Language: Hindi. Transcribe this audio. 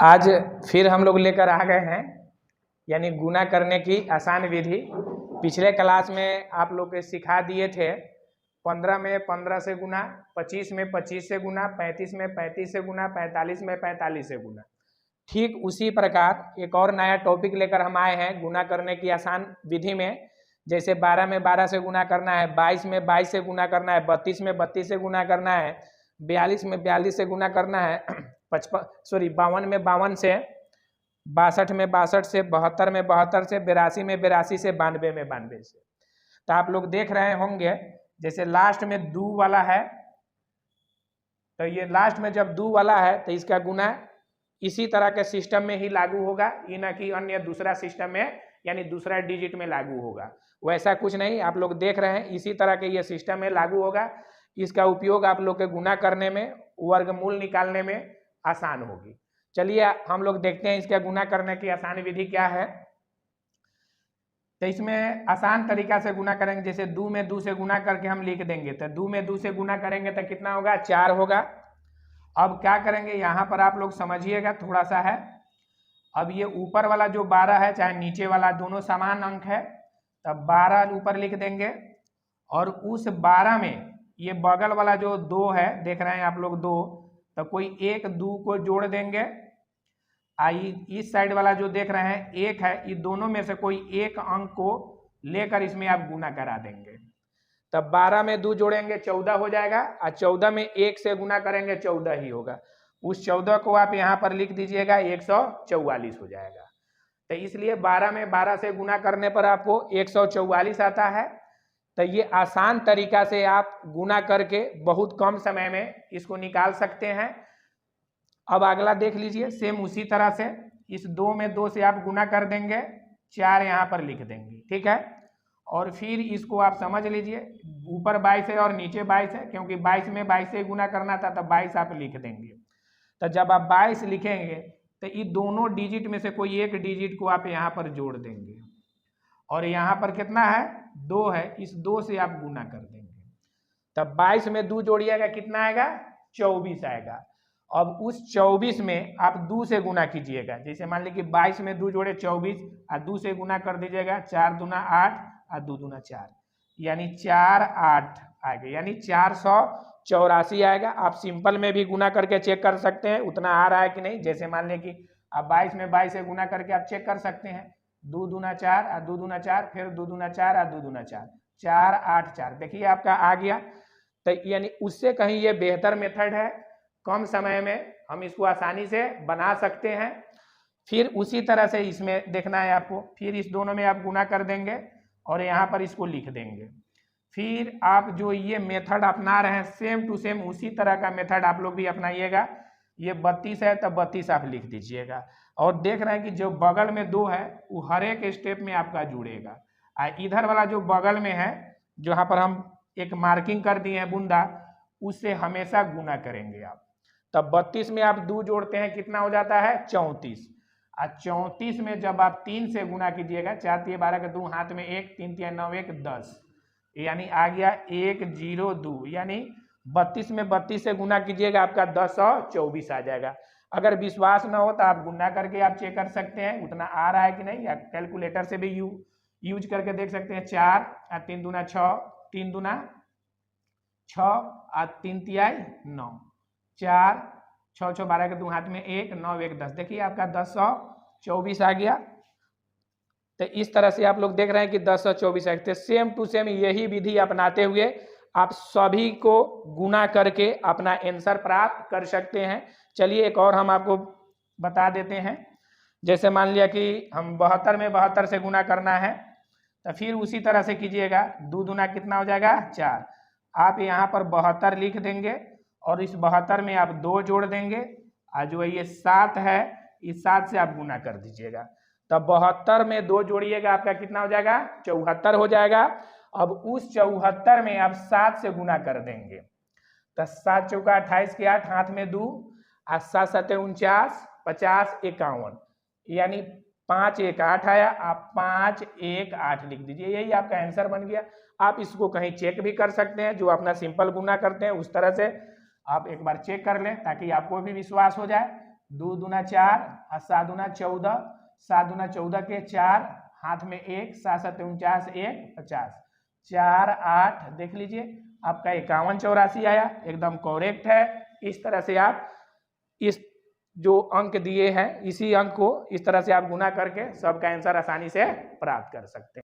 आज फिर हम लोग लेकर आ गए हैं यानी गुना करने की आसान विधि। पिछले क्लास में आप लोग के सिखा दिए थे 15 में 15 से गुना, 25 में 25 से गुना, 35 में 35 से गुना, 45 में 45 से गुना। ठीक उसी प्रकार एक और नया टॉपिक लेकर हम आए हैं गुना करने की आसान विधि में। जैसे 12 में 12 से गुना करना है, 22 में 22 से गुना करना है, 32 में 32 से गुना करना है, 42 में 42 से गुना करना है, 52 में 52 से, 62 में 62 से, 72 में 72 से, 82 में 82 से, 92 में 92 से। तो आप लोग देख रहे होंगे जैसे लास्ट में दो वाला है, तो ये लास्ट में जब दो वाला है तो इसका गुना इसी तरह के सिस्टम में ही लागू होगा, ये ना कि अन्य दूसरा सिस्टम में यानी दूसरा डिजिट में लागू होगा। वैसा कुछ नहीं, आप लोग देख रहे हैं इसी तरह के ये सिस्टम में लागू होगा। इसका उपयोग आप लोग के गुना करने में, वर्गमूल निकालने में आसान होगी। चलिए हम लोग देखते हैं इसका गुना करने की आसान विधि क्या है। तो इसमें आसान तरीका से गुना करेंगे, जैसे 2 में 2 से गुना करके हम लिख देंगे। तो 2 में 2 से गुना करेंगे तो कितना होगा, 4 होगा। अब क्या करेंगे, यहाँ पर आप लोग समझिएगा थोड़ा सा है। अब ये ऊपर वाला जो 12 है चाहे नीचे वाला, दोनों समान अंक है, तब 12 ऊपर लिख देंगे। और उस 12 में ये बगल वाला जो 2 है, देख रहे हैं आप लोग 2, तो कोई एक 2 को जोड़ देंगे। इस साइड वाला जो देख रहे हैं 1 है, ये दोनों में से कोई एक अंक को लेकर इसमें आप गुना करा देंगे। तब 12 में 2 जोड़ेंगे 14 हो जाएगा, और 14 में 1 से गुना करेंगे 14 ही होगा। उस 14 को आप यहाँ पर लिख दीजिएगा, 144 हो जाएगा। तो इसलिए 12 में 12 से गुना करने पर आपको 144 आता है। तो ये आसान तरीका से आप गुना करके बहुत कम समय में इसको निकाल सकते हैं। अब अगला देख लीजिए, सेम उसी तरह से इस 2 में 2 से आप गुना कर देंगे, 4 यहाँ पर लिख देंगे, ठीक है। और फिर इसको आप समझ लीजिए, ऊपर 22 है और नीचे 22 है, क्योंकि 22 में 22 से गुना करना था, तो 22 आप लिख देंगे। तो जब आप 22 लिखेंगे तो ये दोनों डिजिट में से कोई एक डिजिट को आप यहाँ पर जोड़ देंगे। और यहाँ पर कितना है, 2 है, इस 2 से आप गुना कर देंगे। तब 22 में 2 जोड़िएगा, कितना आएगा, 24 आएगा। अब उस 24 में आप 2 से गुना कीजिएगा। जैसे मान लीजिए 22 में 2 जोड़े 24, और 2 से गुना कर दीजिएगा, 4 दूना 8 और 2 दूना 4, यानी 4 8 आएगा, यानी 484 आएगा। आप सिंपल में भी गुना करके चेक कर सकते हैं उतना आ रहा है कि नहीं। जैसे मान लें कि आप 22 में 22 से गुना करके आप चेक कर सकते हैं, 2 दूना 4 और 2 दूना 4, फिर 2 दूना 4 और 2 दूना 4, 4 8 4, देखिए आपका आ गया। तो यानी उससे कहीं ये बेहतर मेथड है, कम समय में हम इसको आसानी से बना सकते हैं। फिर उसी तरह से इसमें देखना है आपको, फिर इस दोनों में आप गुना कर देंगे और यहाँ पर इसको लिख देंगे। फिर आप जो ये मेथड अपना रहे हैं सेम टू सेम उसी तरह का मेथड आप लोग भी अपनाइएगा। ये 32 है तो 32 आप लिख दीजिएगा। और देख रहे हैं कि जो बगल में 2 है वो हर एक स्टेप में आपका जुड़ेगा। इधर वाला जो बगल में है, जहाँ पर हम एक मार्किंग कर दिए हैं बूंदा, उससे हमेशा गुना करेंगे आप। तब 32 में आप 2 जोड़ते हैं, कितना हो जाता है, 34। और 34 में जब आप 3 से गुना कीजिएगा, 4 3 12 के 2 हाथ में 1, 3 3 9 1 10, यानी आ गया 102, यानी 32 में 32 से गुना कीजिएगा, आपका 1024 आ जाएगा। अगर विश्वास न हो तो आप गुना करके आप चेक कर सकते हैं उतना आ रहा है कि नहीं, या कैलकुलेटर से भी यूज करके देख सकते हैं। 4 और 3 दूना 6, 3 दूना 6 और 3 तिहाई 9, 4 6 6 12 के 2 हाथ में 1 9 1 10, देखिए आपका 1024 आ गया। तो इस तरह से आप लोग देख रहे हैं कि 1024 है। तो सेम टू सेम यही विधि अपनाते हुए आप सभी को गुना करके अपना आंसर प्राप्त कर सकते हैं। चलिए एक और हम आपको बता देते हैं। जैसे मान लिया कि हम 72 में 72 से गुना करना है, तो फिर उसी तरह से कीजिएगा। 2 दूना कितना हो जाएगा, 4। आप यहाँ पर 72 लिख देंगे और इस 72 में आप 2 जोड़ देंगे, और जो ये 7 है, इस 7 से आप गुना कर दीजिएगा। तब 72 में 2 जोड़िएगा, आपका कितना हो जाएगा, 74 हो जाएगा। अब उस 74 में आप 7 से गुना कर देंगे, तो 7 चौका 28 के 8, हाथ में 2, और 7 7 49, 50 51, यानी 5 1 8 आया। आप 5 1 8 लिख दीजिए, यही आपका आंसर बन गया। आप इसको कहीं चेक भी कर सकते हैं, जो अपना सिंपल गुना करते हैं उस तरह से आप एक बार चेक कर लें, ताकि आपको भी विश्वास हो जाए। 2 दूना 4 और 7 दूना 14, 7 दूना 14 के 4, हाथ में 1, 7 7 49, 1 50, 4 8, देख लीजिए आपका 5184 आया, एकदम करेक्ट है। इस तरह से आप इस जो अंक दिए हैं इसी अंक को इस तरह से आप गुना करके सबका आंसर आसानी से प्राप्त कर सकते हैं।